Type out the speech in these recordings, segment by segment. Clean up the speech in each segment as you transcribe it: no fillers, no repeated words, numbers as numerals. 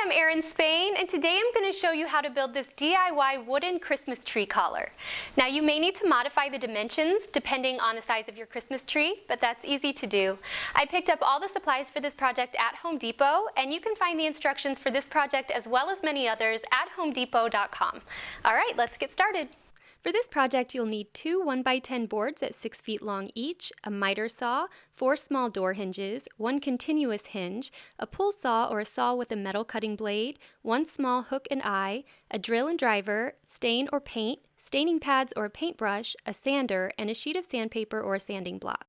I'm Erin Spain, and today I'm going to show you how to build this DIY wooden Christmas tree collar. Now you may need to modify the dimensions depending on the size of your Christmas tree, but that's easy to do. I picked up all the supplies for this project at Home Depot, and you can find the instructions for this project as well as many others at homedepot.com. All right, let's get started. For this project, you'll need two 1x10 boards at 6 feet long each, a miter saw, 4 small door hinges, 1 continuous hinge, a pull saw or a saw with a metal cutting blade, 1 small hook and eye, a drill and driver, stain or paint, staining pads or a paintbrush, a sander, and a sheet of sandpaper or a sanding block.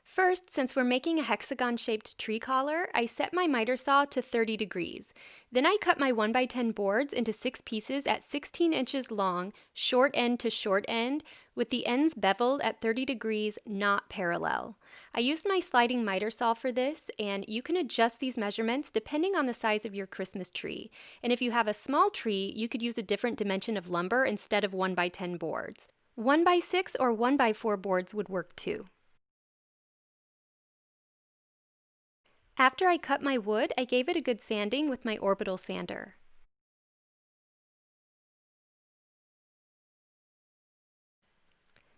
First, since we're making a hexagon-shaped tree collar, I set my miter saw to 30 degrees. Then I cut my 1x10 boards into 6 pieces at 16 inches long, short end to short end, with the ends beveled at 30 degrees, not parallel. I used my sliding miter saw for this, and you can adjust these measurements depending on the size of your Christmas tree. And if you have a small tree, you could use a different dimension of lumber instead of 1x10 boards. 1x6 or 1x4 boards would work too. After I cut my wood, I gave it a good sanding with my orbital sander.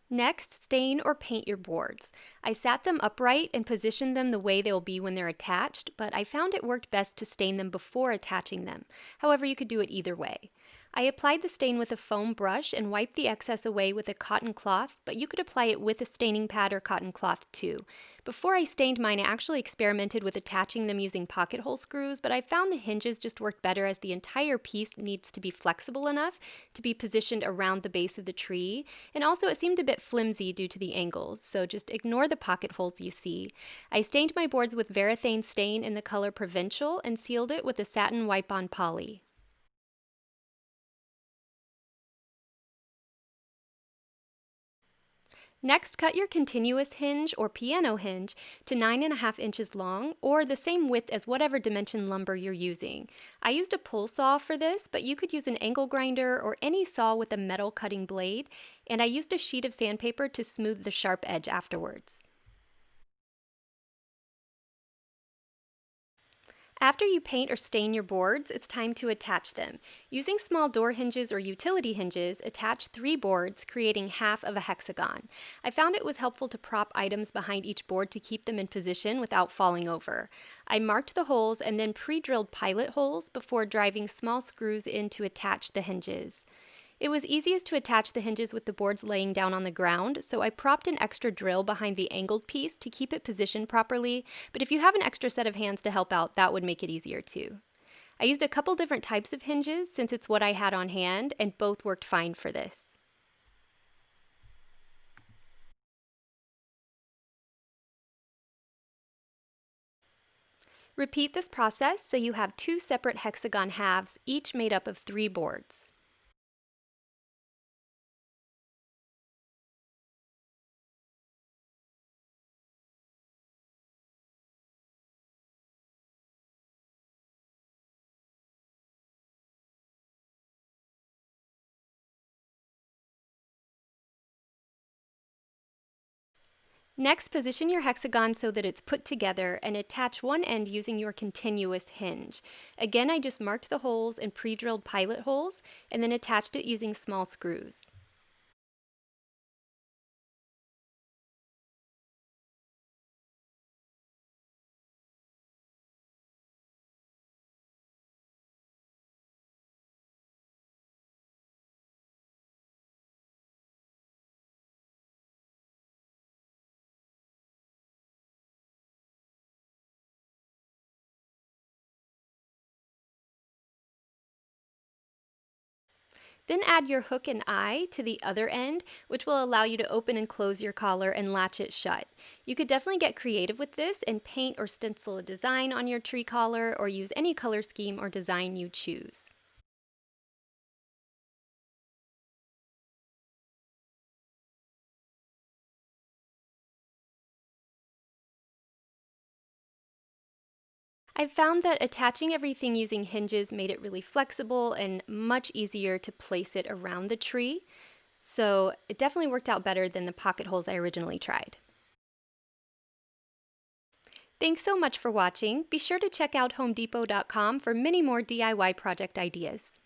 Next, stain or paint your boards. I sat them upright and positioned them the way they'll be when they're attached, but I found it worked best to stain them before attaching them. However, you could do it either way. I applied the stain with a foam brush and wiped the excess away with a cotton cloth, but you could apply it with a staining pad or cotton cloth too. Before I stained mine, I actually experimented with attaching them using pocket hole screws, but I found the hinges just worked better as the entire piece needs to be flexible enough to be positioned around the base of the tree, and also it seemed a bit flimsy due to the angles, so just ignore the pocket holes you see. I stained my boards with varathane stain in the color Provincial and sealed it with a satin wipe-on poly. Next, cut your continuous hinge or piano hinge to 9.5 inches long, or the same width as whatever dimension lumber you're using. I used a pull saw for this, but you could use an angle grinder or any saw with a metal cutting blade, and I used a sheet of sandpaper to smooth the sharp edge afterwards. After you paint or stain your boards, it's time to attach them. Using small door hinges or utility hinges, attach 3 boards, creating half of a hexagon. I found it was helpful to prop items behind each board to keep them in position without falling over. I marked the holes and then pre-drilled pilot holes before driving small screws in to attach the hinges. It was easiest to attach the hinges with the boards laying down on the ground, so I propped an extra drill behind the angled piece to keep it positioned properly, but if you have an extra set of hands to help out, that would make it easier too. I used a couple different types of hinges since it's what I had on hand, and both worked fine for this. Repeat this process so you have 2 separate hexagon halves, each made up of 3 boards. Next, position your hexagon so that it's put together and attach one end using your continuous hinge. Again, I just marked the holes and pre-drilled pilot holes and then attached it using small screws. Then add your hook and eye to the other end, which will allow you to open and close your collar and latch it shut. You could definitely get creative with this and paint or stencil a design on your tree collar or use any color scheme or design you choose. I've found that attaching everything using hinges made it really flexible and much easier to place it around the tree. So it definitely worked out better than the pocket holes I originally tried. Thanks so much for watching. Be sure to check out homedepot.com for many more DIY project ideas.